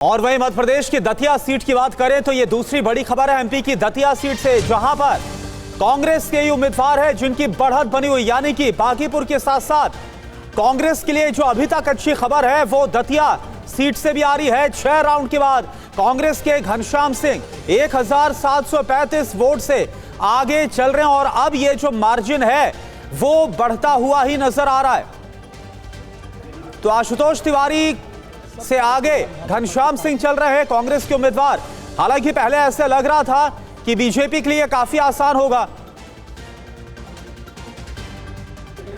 और वहीं मध्य प्रदेश की दतिया सीट की बात करें तो यह दूसरी बड़ी खबर है एमपी की दतिया सीट से, जहां पर कांग्रेस के ही उम्मीदवार है जिनकी बढ़त बनी हुई, यानी कि बांकीपुर के साथ साथ कांग्रेस के लिए जो अभी तक अच्छी खबर है वो दतिया सीट से भी आ रही है। 6 राउंड के बाद कांग्रेस के घनश्याम सिंह 1735 वोट से आगे चल रहे हैं और अब ये जो मार्जिन है वो बढ़ता हुआ ही नजर आ रहा है। तो आशुतोष तिवारी से आगे घनश्याम सिंह चल रहे हैं कांग्रेस के उम्मीदवार। हालांकि पहले ऐसे लग रहा था कि बीजेपी के लिए काफी आसान होगा,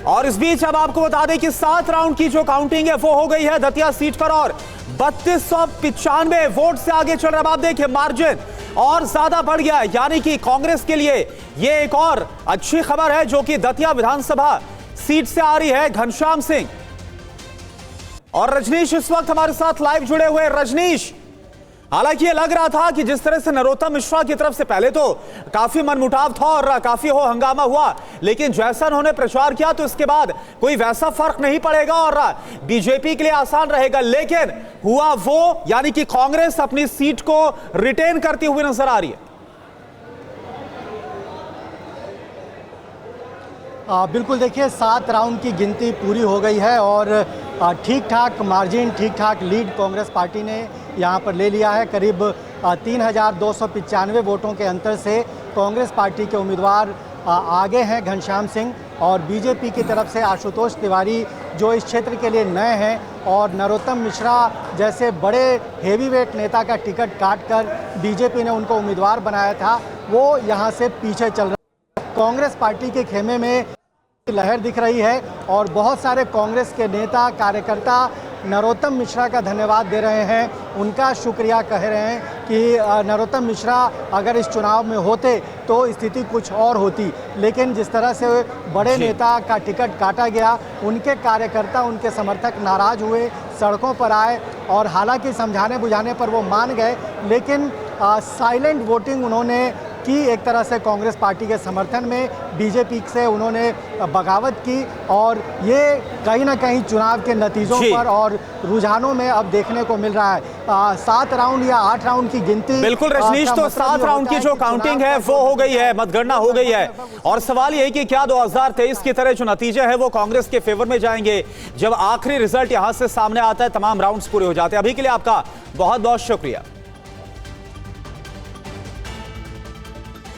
और इस बीच अब आपको बता दें कि 7 राउंड की जो काउंटिंग है वो हो गई है दतिया सीट पर और 3295 वोट से आगे चल रहा है। आप देखिए मार्जिन और ज्यादा बढ़ गया है, यानी कि कांग्रेस के लिए ये एक और अच्छी खबर है जो कि दतिया विधानसभा सीट से आ रही है। घनश्याम सिंह और रजनीश इस वक्त हमारे साथ लाइव जुड़े हुए। रजनीश, हालांकि ये लग रहा था कि जिस तरह से नरोत्तम मिश्रा की तरफ से पहले तो काफी मनमुटाव था और काफी हंगामा हुआ, लेकिन जैसा उन्होंने प्रचार किया तो इसके बाद कोई वैसा फर्क नहीं पड़ेगा और बीजेपी के लिए आसान रहेगा, लेकिन हुआ वो, यानी कि कांग्रेस अपनी सीट को रिटेन करती हुई नजर आ रही है। बिल्कुल, देखिए 7 राउंड की गिनती पूरी हो गई है और ठीक ठाक मार्जिन, ठीक ठाक लीड कांग्रेस पार्टी ने यहाँ पर ले लिया है। करीब 3295 वोटों के अंतर से कांग्रेस पार्टी के उम्मीदवार आगे हैं घनश्याम सिंह, और बीजेपी की तरफ से आशुतोष तिवारी जो इस क्षेत्र के लिए नए हैं और नरोत्तम मिश्रा जैसे बड़े हेवीवेट नेता का टिकट काटकर बीजेपी ने उनको उम्मीदवार बनाया था, वो यहाँ से पीछे चल रहे हैं। कांग्रेस पार्टी के खेमे में लहर दिख रही है और बहुत सारे कांग्रेस के नेता कार्यकर्ता नरोत्तम मिश्रा का धन्यवाद दे रहे हैं, उनका शुक्रिया कह रहे हैं कि नरोत्तम मिश्रा अगर इस चुनाव में होते तो स्थिति कुछ और होती, लेकिन जिस तरह से बड़े नेता का टिकट काटा गया, उनके कार्यकर्ता, उनके समर्थक नाराज हुए, सड़कों पर आए और हालांकि समझाने बुझाने पर वो मान गए, लेकिन साइलेंट वोटिंग उन्होंने की एक तरह से कांग्रेस पार्टी के समर्थन में। बीजेपी से उन्होंने बगावत की और ये कहीं ना कहीं चुनाव के नतीजों पर और रुझानों में अब देखने को मिल रहा है। 7 राउंड या 8 राउंड की गिनती, बिल्कुल रजनीश, तो 7 राउंड की जो काउंटिंग है वो हो गई है, मतगणना हो गई है, और सवाल यही कि क्या 2023 की तरह जो नतीजे हैं वो कांग्रेस के फेवर में जाएंगे जब आखिरी रिजल्ट यहां से सामने आता है, तमाम राउंड्स पूरे हो जाते हैं। अभी के लिए आपका बहुत बहुत शुक्रिया।